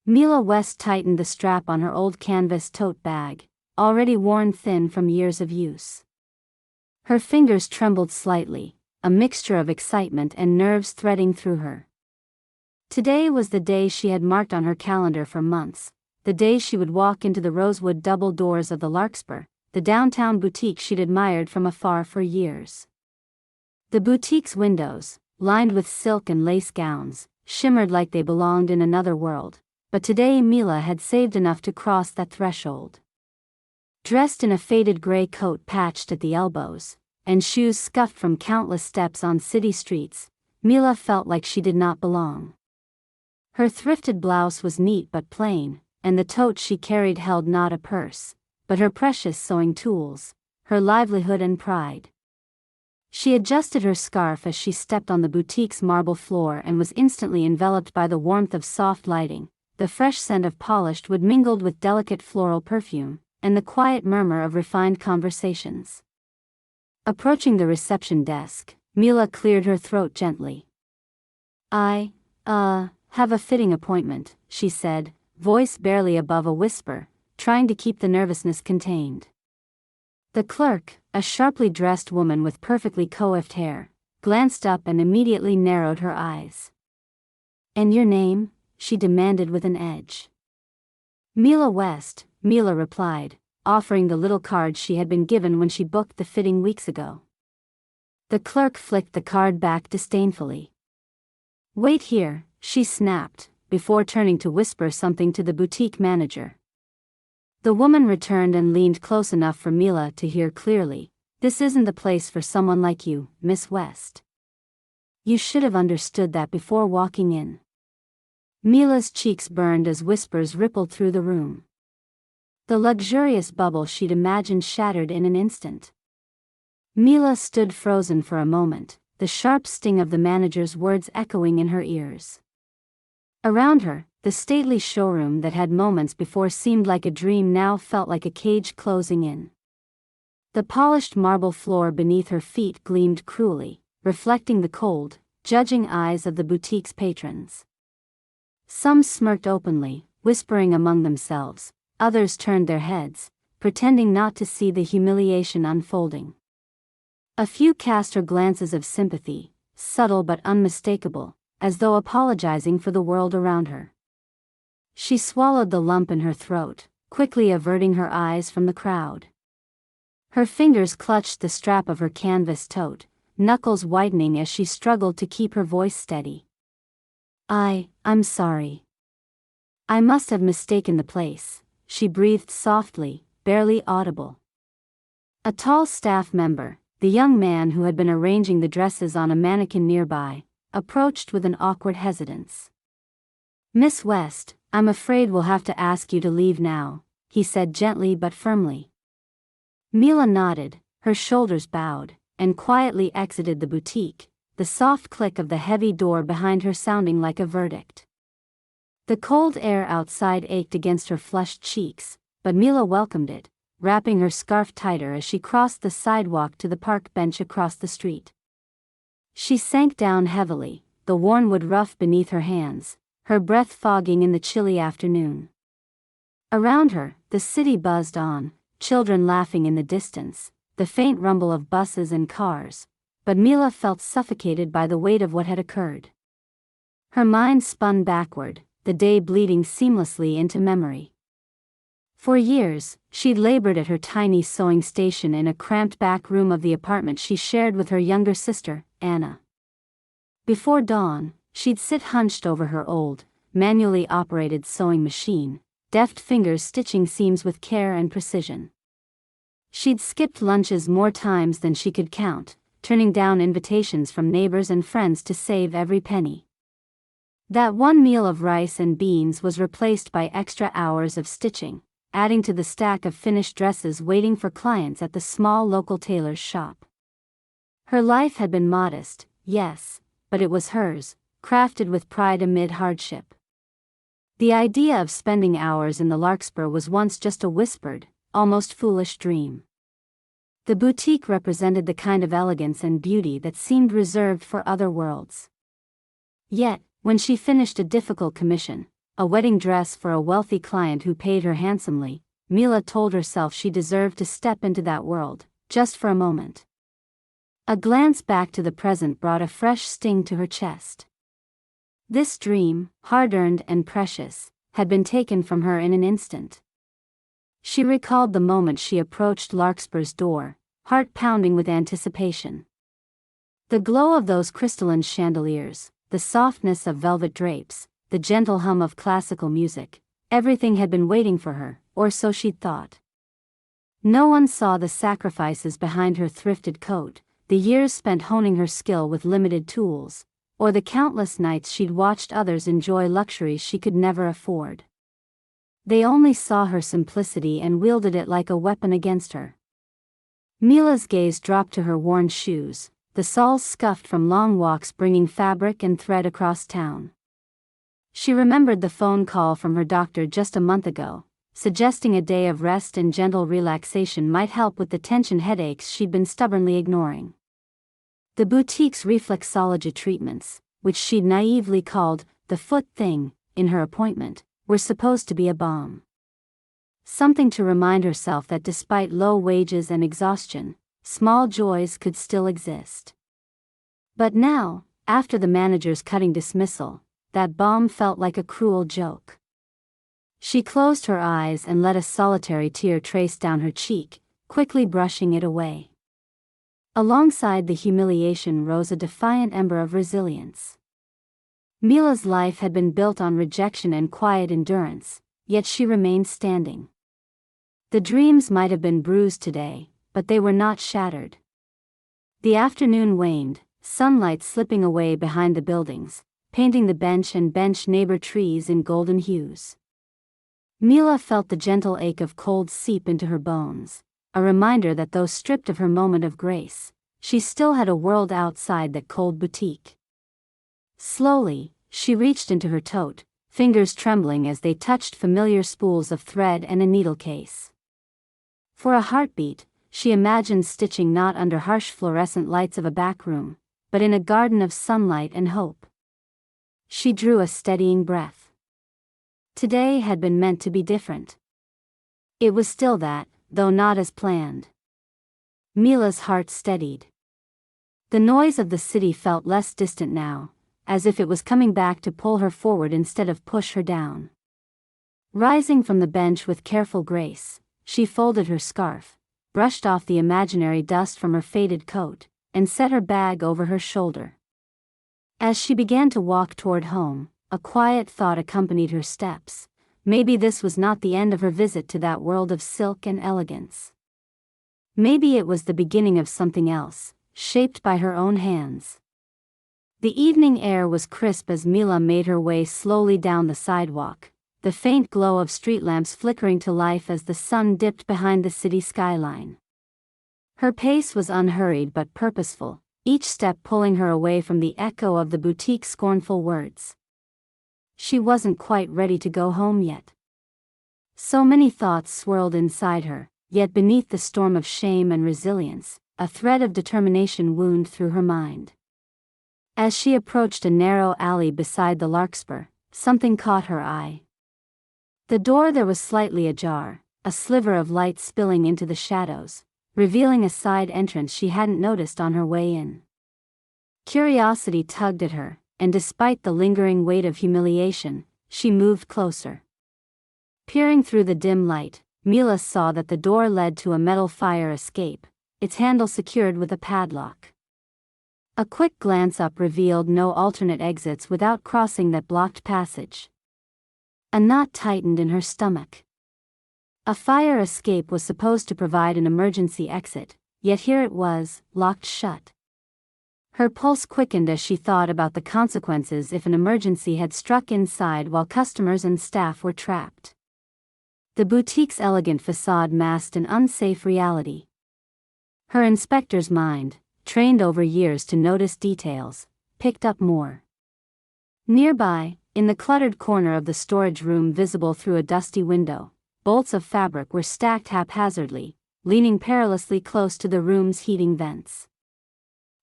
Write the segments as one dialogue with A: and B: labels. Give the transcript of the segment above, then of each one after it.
A: Mila West tightened the strap on her old canvas tote bag, already worn thin from years of use. Her fingers trembled slightly, a mixture of excitement and nerves threading through her. Today was the day she had marked on her calendar for months, the day she would walk into the rosewood double doors of the Larkspur, the downtown boutique she'd admired from afar for years. The boutique's windows, lined with silk and lace gowns, shimmered like they belonged in another world, but today Mila had saved enough to cross that threshold. Dressed in a faded gray coat patched at the elbows, and shoes scuffed from countless steps on city streets, Mila felt like she did not belong. Her thrifted blouse was neat but plain, and the tote she carried held not a purse, but her precious sewing tools, her livelihood and pride. She adjusted her scarf as she stepped on the boutique's marble floor and was instantly enveloped by the warmth of soft lighting, the fresh scent of polished wood mingled with delicate floral perfume, and the quiet murmur of refined conversations. Approaching the reception desk, Mila cleared her throat gently. I have a fitting appointment, she said, voice barely above a whisper, trying to keep the nervousness contained. The clerk, a sharply dressed woman with perfectly coiffed hair, glanced up and immediately narrowed her eyes. And your name? She demanded with an edge. Mila West, Mila replied, offering the little card she had been given when she booked the fitting weeks ago. The clerk flicked the card back disdainfully. Wait here, she snapped, before turning to whisper something to the boutique manager. The woman returned and leaned close enough for Mila to hear clearly. This isn't the place for someone like you, Miss West. You should have understood that before walking in. Mila's cheeks burned as whispers rippled through the room. The luxurious bubble she'd imagined shattered in an instant. Mila stood frozen for a moment, the sharp sting of the manager's words echoing in her ears. Around her, the stately showroom that had moments before seemed like a dream now felt like a cage closing in. The polished marble floor beneath her feet gleamed cruelly, reflecting the cold, judging eyes of the boutique's patrons. Some smirked openly, whispering among themselves, others turned their heads, pretending not to see the humiliation unfolding. A few cast her glances of sympathy, subtle but unmistakable, as though apologizing for the world around her. She swallowed the lump in her throat, quickly averting her eyes from the crowd. Her fingers clutched the strap of her canvas tote, knuckles whitening as she struggled to keep her voice steady. I'm sorry. I must have mistaken the place, she breathed softly, barely audible. A tall staff member, the young man who had been arranging the dresses on a mannequin nearby, approached with an awkward hesitance. Miss West, I'm afraid we'll have to ask you to leave now, he said gently but firmly. Mila nodded, her shoulders bowed, and quietly exited the boutique, the soft click of the heavy door behind her sounding like a verdict. The cold air outside ached against her flushed cheeks, but Mila welcomed it, wrapping her scarf tighter as she crossed the sidewalk to the park bench across the street. She sank down heavily, the worn wood rough beneath her hands, her breath fogging in the chilly afternoon. Around her, the city buzzed on, children laughing in the distance, the faint rumble of buses and cars, but Mila felt suffocated by the weight of what had occurred. Her mind spun backward, the day bleeding seamlessly into memory. For years, she'd labored at her tiny sewing station in a cramped back room of the apartment she shared with her younger sister, Anna. Before dawn, she'd sit hunched over her old, manually operated sewing machine, deft fingers stitching seams with care and precision. She'd skipped lunches more times than she could count, turning down invitations from neighbors and friends to save every penny. That one meal of rice and beans was replaced by extra hours of stitching, adding to the stack of finished dresses waiting for clients at the small local tailor's shop. Her life had been modest, yes, but it was hers, crafted with pride amid hardship. The idea of spending hours in the Larkspur was once just a whispered, almost foolish dream. The boutique represented the kind of elegance and beauty that seemed reserved for other worlds. Yet, when she finished a difficult commission, a wedding dress for a wealthy client who paid her handsomely. Mila told herself she deserved to step into that world, just for a moment. A glance back to the present brought a fresh sting to her chest. This dream, hard-earned and precious, had been taken from her in an instant. She recalled the moment she approached Larkspur's door, heart pounding with anticipation. The glow of those crystalline chandeliers, the softness of velvet drapes, the gentle hum of classical music, everything had been waiting for her, or so she'd thought. No one saw the sacrifices behind her thrifted coat, the years spent honing her skill with limited tools, or the countless nights she'd watched others enjoy luxuries she could never afford. They only saw her simplicity and wielded it like a weapon against her. Mila's gaze dropped to her worn shoes, the soles scuffed from long walks bringing fabric and thread across town. She remembered the phone call from her doctor just a month ago, suggesting a day of rest and gentle relaxation might help with the tension headaches she'd been stubbornly ignoring. The boutique's reflexology treatments, which she'd naively called the foot thing in her appointment, were supposed to be a balm. Something to remind herself that despite low wages and exhaustion, small joys could still exist. But now, after the manager's cutting dismissal, that balm felt like a cruel joke. She closed her eyes and let a solitary tear trace down her cheek, quickly brushing it away. Alongside the humiliation rose a defiant ember of resilience. Mila's life had been built on rejection and quiet endurance, yet she remained standing. The dreams might have been bruised today, but they were not shattered. The afternoon waned, sunlight slipping away behind the buildings, painting the bench and bench neighbor trees in golden hues. Mila felt the gentle ache of cold seep into her bones, a reminder that though stripped of her moment of grace, she still had a world outside that cold boutique. Slowly, she reached into her tote, fingers trembling as they touched familiar spools of thread and a needle case. For a heartbeat, she imagined stitching not under harsh fluorescent lights of a back room, but in a garden of sunlight and hope. She drew a steadying breath. Today had been meant to be different. It was still that, though not as planned. Mila's heart steadied. The noise of the city felt less distant now, as if it was coming back to pull her forward instead of push her down. Rising from the bench with careful grace, she folded her scarf, brushed off the imaginary dust from her faded coat, and set her bag over her shoulder. As she began to walk toward home, a quiet thought accompanied her steps. Maybe this was not the end of her visit to that world of silk and elegance. Maybe it was the beginning of something else, shaped by her own hands. The evening air was crisp as Mila made her way slowly down the sidewalk, the faint glow of street lamps flickering to life as the sun dipped behind the city skyline. Her pace was unhurried but purposeful, each step pulling her away from the echo of the boutique's scornful words. She wasn't quite ready to go home yet. So many thoughts swirled inside her, yet beneath the storm of shame and resilience, a thread of determination wound through her mind. As she approached a narrow alley beside the Larkspur, something caught her eye. The door there was slightly ajar, a sliver of light spilling into the shadows, revealing a side entrance she hadn't noticed on her way in. Curiosity tugged at her, and despite the lingering weight of humiliation, she moved closer. Peering through the dim light, Mila saw that the door led to a metal fire escape, its handle secured with a padlock. A quick glance up revealed no alternate exits without crossing that blocked passage. A knot tightened in her stomach. A fire escape was supposed to provide an emergency exit, yet here it was, locked shut. Her pulse quickened as she thought about the consequences if an emergency had struck inside while customers and staff were trapped. The boutique's elegant facade masked an unsafe reality. Her inspector's mind, trained over years to notice details, picked up more. Nearby, in the cluttered corner of the storage room visible through a dusty window, bolts of fabric were stacked haphazardly, leaning perilously close to the room's heating vents.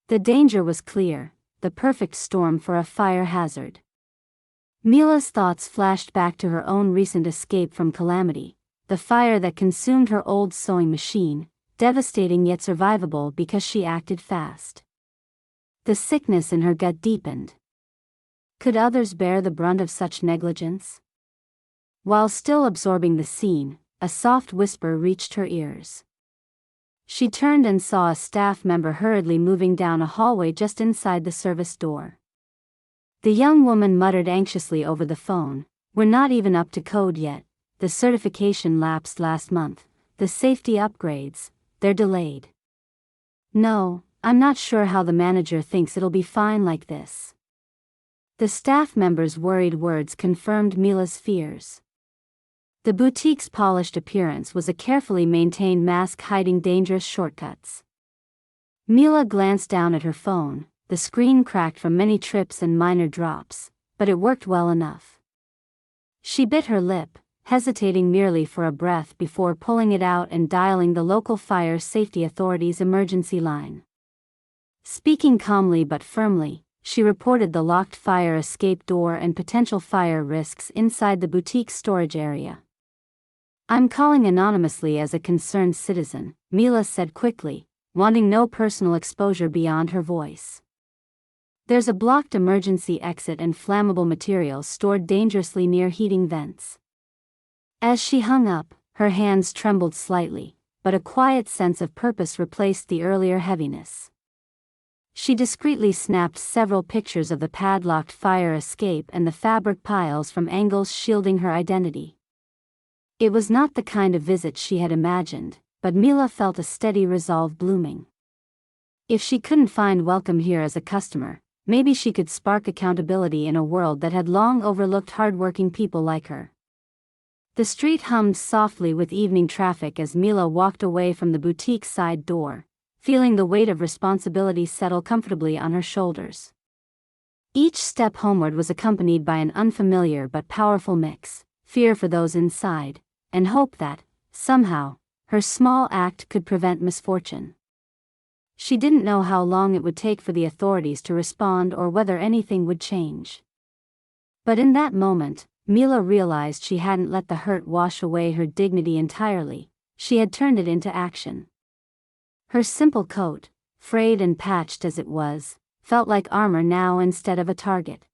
A: The danger was clear, the perfect storm for a fire hazard. Mila's thoughts flashed back to her own recent escape from calamity, the fire that consumed her old sewing machine, devastating yet survivable because she acted fast. The sickness in her gut deepened. Could others bear the brunt of such negligence? While still absorbing the scene, a soft whisper reached her ears. She turned and saw a staff member hurriedly moving down a hallway just inside the service door. The young woman muttered anxiously over the phone, "We're not even up to code yet, the certification lapsed last month, the safety upgrades, they're delayed. No, I'm not sure how the manager thinks it'll be fine like this." The staff member's worried words confirmed Mila's fears. The boutique's polished appearance was a carefully maintained mask hiding dangerous shortcuts. Mila glanced down at her phone, the screen cracked from many trips and minor drops, but it worked well enough. She bit her lip, hesitating merely for a breath before pulling it out and dialing the local fire safety authority's emergency line. Speaking calmly but firmly, she reported the locked fire escape door and potential fire risks inside the boutique's storage area. "I'm calling anonymously as a concerned citizen," Mila said quickly, wanting no personal exposure beyond her voice. "There's a blocked emergency exit and flammable materials stored dangerously near heating vents." As she hung up, her hands trembled slightly, but a quiet sense of purpose replaced the earlier heaviness. She discreetly snapped several pictures of the padlocked fire escape and the fabric piles from angles shielding her identity. It was not the kind of visit she had imagined, but Mila felt a steady resolve blooming. If she couldn't find welcome here as a customer, maybe she could spark accountability in a world that had long overlooked hardworking people like her. The street hummed softly with evening traffic as Mila walked away from the boutique's side door, feeling the weight of responsibility settle comfortably on her shoulders. Each step homeward was accompanied by an unfamiliar but powerful mix, fear for those inside, and hope that, somehow, her small act could prevent misfortune. She didn't know how long it would take for the authorities to respond or whether anything would change. But in that moment, Mila realized she hadn't let the hurt wash away her dignity entirely, she had turned it into action. Her simple coat, frayed and patched as it was, felt like armor now instead of a target.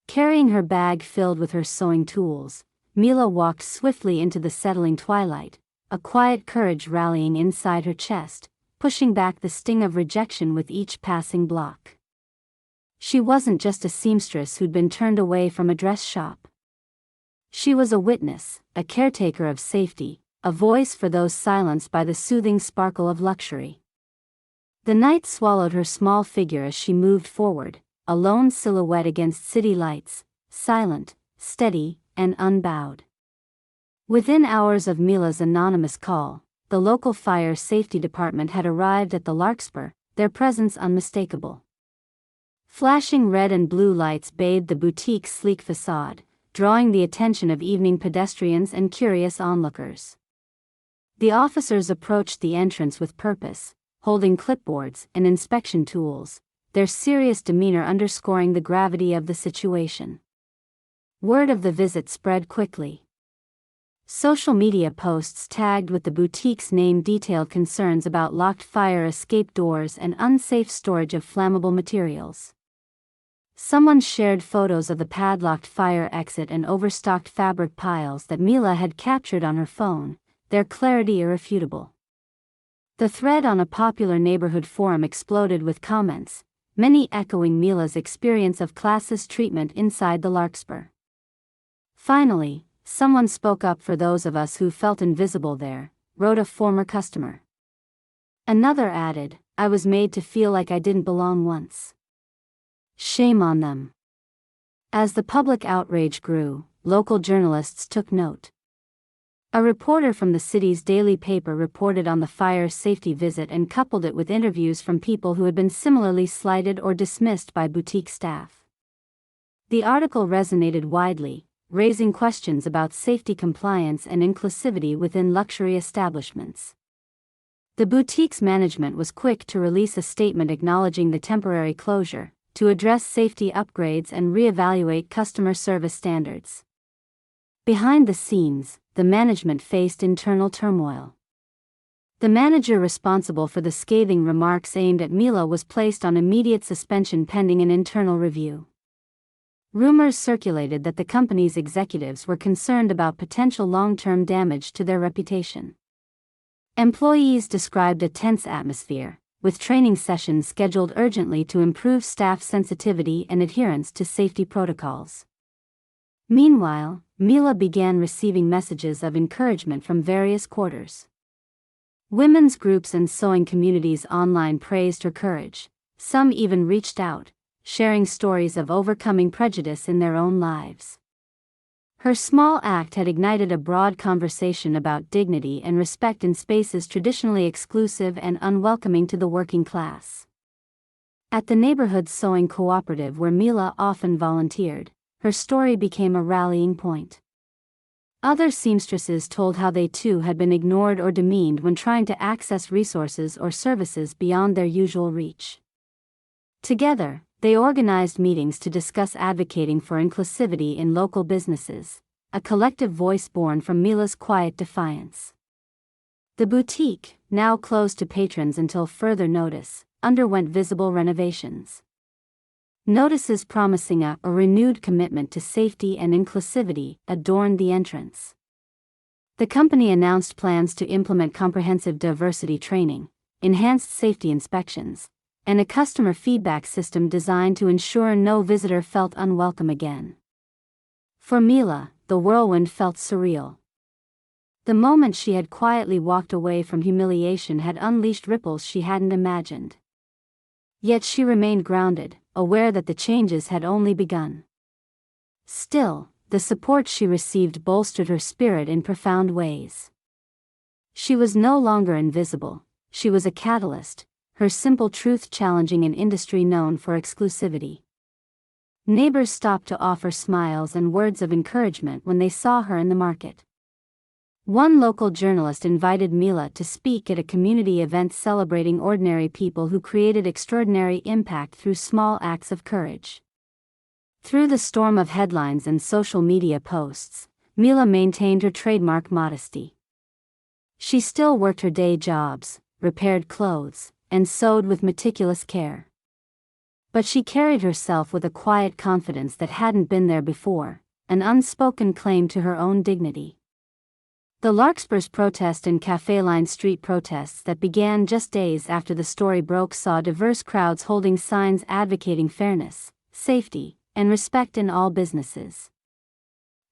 A: Carrying her bag filled with her sewing tools, Mila walked swiftly into the settling twilight, a quiet courage rallying inside her chest, pushing back the sting of rejection with each passing block. She wasn't just a seamstress who'd been turned away from a dress shop. She was a witness, a caretaker of safety, a voice for those silenced by the soothing sparkle of luxury. The night swallowed her small figure as she moved forward, a lone silhouette against city lights, silent, steady, and unbowed. Within hours of Mila's anonymous call, the local fire safety department had arrived at the Larkspur, their presence unmistakable. Flashing red and blue lights bathed the boutique's sleek facade, drawing the attention of evening pedestrians and curious onlookers. The officers approached the entrance with purpose, holding clipboards and inspection tools, their serious demeanor underscoring the gravity of the situation. Word of the visit spread quickly. Social media posts tagged with the boutique's name detailed concerns about locked fire escape doors and unsafe storage of flammable materials. Someone shared photos of the padlocked fire exit and overstocked fabric piles that Mila had captured on her phone, their clarity irrefutable. The thread on a popular neighborhood forum exploded with comments, many echoing Mila's experience of classist treatment inside the Larkspur. Finally, someone spoke up for those of us who felt invisible there, wrote a former customer. Another added, "I was made to feel like I didn't belong once." Shame on them. As the public outrage grew, local journalists took note. A reporter from the city's daily paper reported on the fire safety visit and coupled it with interviews from people who had been similarly slighted or dismissed by boutique staff. The article resonated widely, raising questions about safety compliance and inclusivity within luxury establishments. The boutique's management was quick to release a statement acknowledging the temporary closure, to address safety upgrades and reevaluate customer service standards. Behind the scenes, the management faced internal turmoil. The manager responsible for the scathing remarks aimed at Mila was placed on immediate suspension pending an internal review. Rumors circulated that the company's executives were concerned about potential long-term damage to their reputation. Employees described a tense atmosphere, with training sessions scheduled urgently to improve staff sensitivity and adherence to safety protocols. Meanwhile, Mila began receiving messages of encouragement from various quarters. Women's groups and sewing communities online praised her courage. Some even reached out, sharing stories of overcoming prejudice in their own lives. Her small act had ignited a broad conversation about dignity and respect in spaces traditionally exclusive and unwelcoming to the working class. At the neighborhood sewing cooperative where Mila often volunteered, her story became a rallying point. Other seamstresses told how they too had been ignored or demeaned when trying to access resources or services beyond their usual reach. Together, they organized meetings to discuss advocating for inclusivity in local businesses, a collective voice born from Mila's quiet defiance. The boutique, now closed to patrons until further notice, underwent visible renovations. Notices promising a renewed commitment to safety and inclusivity adorned the entrance. The company announced plans to implement comprehensive diversity training, enhanced safety inspections, and a customer feedback system designed to ensure no visitor felt unwelcome again. For Mila, the whirlwind felt surreal. The moment she had quietly walked away from humiliation had unleashed ripples she hadn't imagined. Yet she remained grounded, aware that the changes had only begun. Still, the support she received bolstered her spirit in profound ways. She was no longer invisible, she was a catalyst, her simple truth challenging an industry known for exclusivity. Neighbors stopped to offer smiles and words of encouragement when they saw her in the market. One local journalist invited Mila to speak at a community event celebrating ordinary people who created extraordinary impact through small acts of courage. Through the storm of headlines and social media posts, Mila maintained her trademark modesty. She still worked her day jobs, repaired clothes, and sewed with meticulous care. But she carried herself with a quiet confidence that hadn't been there before, an unspoken claim to her own dignity. The Larkspur's protest and cafe-lined street protests that began just days after the story broke saw diverse crowds holding signs advocating fairness, safety, and respect in all businesses.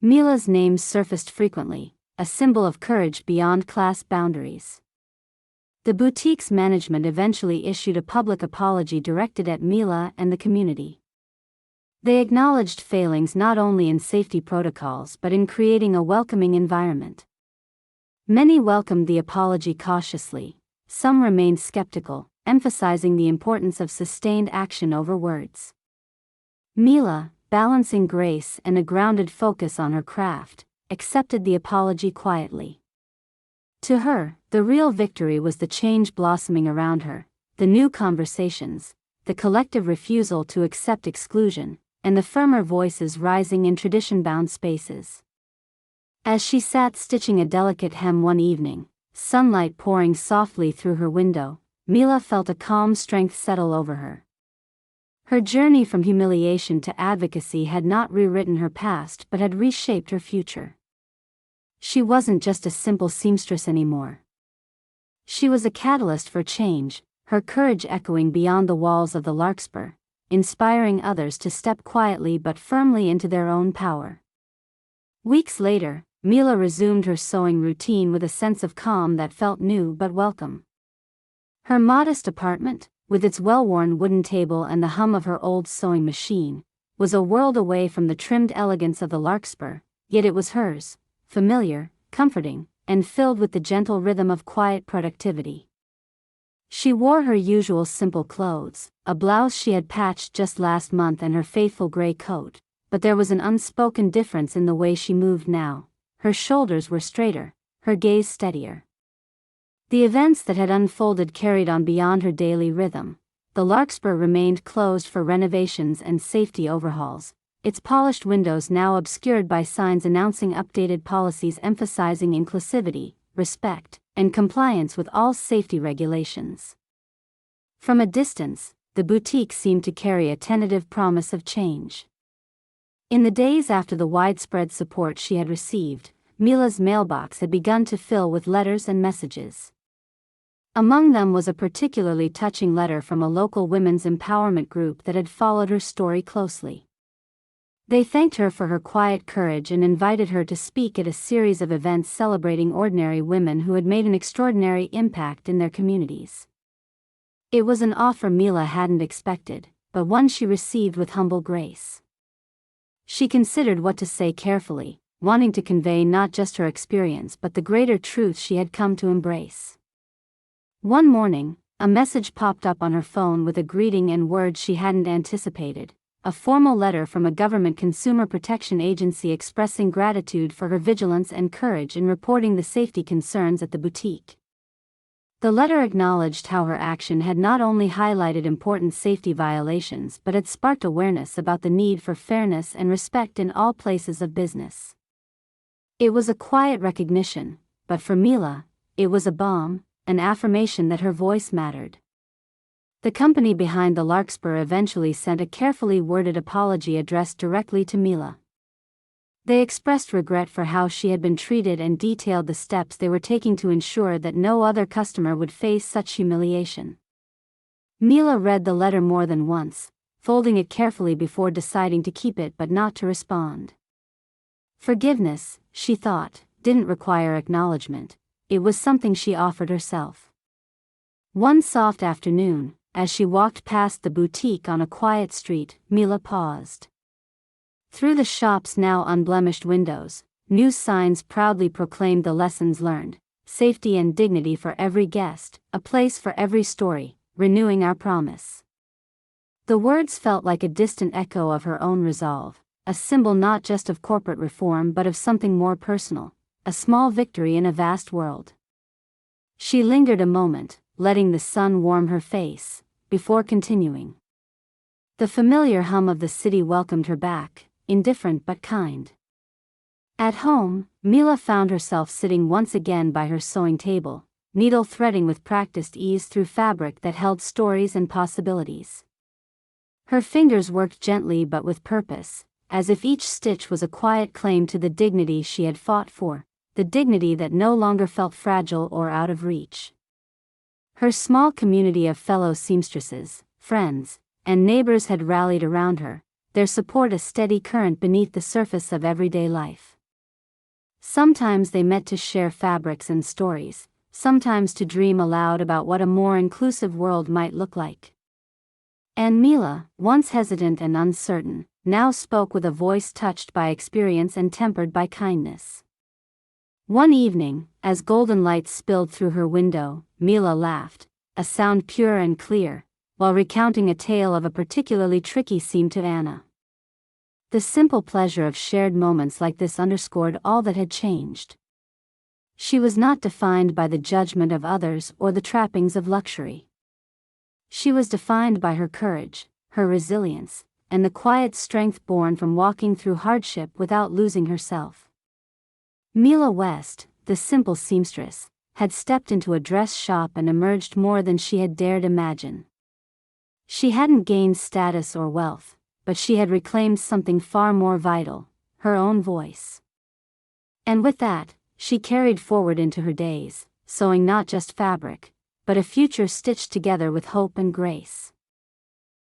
A: Mila's name surfaced frequently, a symbol of courage beyond class boundaries. The boutique's management eventually issued a public apology directed at Mila and the community. They acknowledged failings not only in safety protocols but in creating a welcoming environment. Many welcomed the apology cautiously, some remained skeptical, emphasizing the importance of sustained action over words. Mila, balancing grace and a grounded focus on her craft, accepted the apology quietly. To her, the real victory was the change blossoming around her, the new conversations, the collective refusal to accept exclusion, and the firmer voices rising in tradition-bound spaces. As she sat stitching a delicate hem one evening, sunlight pouring softly through her window, Mila felt a calm strength settle over her. Her journey from humiliation to advocacy had not rewritten her past but had reshaped her future. She wasn't just a simple seamstress anymore. She was a catalyst for change, her courage echoing beyond the walls of the Larkspur, inspiring others to step quietly but firmly into their own power. Weeks later, Mila resumed her sewing routine with a sense of calm that felt new but welcome. Her modest apartment, with its well-worn wooden table and the hum of her old sewing machine, was a world away from the trimmed elegance of the Larkspur, yet it was hers, familiar, comforting, and filled with the gentle rhythm of quiet productivity. She wore her usual simple clothes, a blouse she had patched just last month and her faithful gray coat, but there was an unspoken difference in the way she moved now. Her shoulders were straighter, her gaze steadier. The events that had unfolded carried on beyond her daily rhythm, the Larkspur remained closed for renovations and safety overhauls, its polished windows now obscured by signs announcing updated policies emphasizing inclusivity, respect, and compliance with all safety regulations. From a distance, the boutique seemed to carry a tentative promise of change. In the days after the widespread support she had received, Mila's mailbox had begun to fill with letters and messages. Among them was a particularly touching letter from a local women's empowerment group that had followed her story closely. They thanked her for her quiet courage and invited her to speak at a series of events celebrating ordinary women who had made an extraordinary impact in their communities. It was an offer Mila hadn't expected, but one she received with humble grace. She considered what to say carefully, wanting to convey not just her experience but the greater truth she had come to embrace. One morning, a message popped up on her phone with a greeting and words she hadn't anticipated, a formal letter from a government consumer protection agency expressing gratitude for her vigilance and courage in reporting the safety concerns at the boutique. The letter acknowledged how her action had not only highlighted important safety violations but had sparked awareness about the need for fairness and respect in all places of business. It was a quiet recognition, but for Mila, it was a balm, an affirmation that her voice mattered. The company behind the Larkspur eventually sent a carefully worded apology addressed directly to Mila. They expressed regret for how she had been treated and detailed the steps they were taking to ensure that no other customer would face such humiliation. Mila read the letter more than once, folding it carefully before deciding to keep it but not to respond. Forgiveness, she thought, didn't require acknowledgement. It was something she offered herself. One soft afternoon, as she walked past the boutique on a quiet street, Mila paused. Through the shop's now unblemished windows, news signs proudly proclaimed the lessons learned: safety and dignity for every guest, a place for every story, renewing our promise. The words felt like a distant echo of her own resolve, a symbol not just of corporate reform but of something more personal, a small victory in a vast world. She lingered a moment, letting the sun warm her face, before continuing. The familiar hum of the city welcomed her back, indifferent but kind. At home, Mila found herself sitting once again by her sewing table, needle threading with practiced ease through fabric that held stories and possibilities. Her fingers worked gently but with purpose, as if each stitch was a quiet claim to the dignity she had fought for, the dignity that no longer felt fragile or out of reach. Her small community of fellow seamstresses, friends, and neighbors had rallied around her, their support a steady current beneath the surface of everyday life. Sometimes they met to share fabrics and stories, sometimes to dream aloud about what a more inclusive world might look like. And Mila, once hesitant and uncertain, now spoke with a voice touched by experience and tempered by kindness. One evening, as golden light spilled through her window, Mila laughed, a sound pure and clear, while recounting a tale of a particularly tricky scene to Anna. The simple pleasure of shared moments like this underscored all that had changed. She was not defined by the judgment of others or the trappings of luxury. She was defined by her courage, her resilience, and the quiet strength born from walking through hardship without losing herself. Mila West, the simple seamstress, had stepped into a dress shop and emerged more than she had dared imagine. She hadn't gained status or wealth, but she had reclaimed something far more vital, her own voice. And with that, she carried forward into her days, sewing not just fabric, but a future stitched together with hope and grace.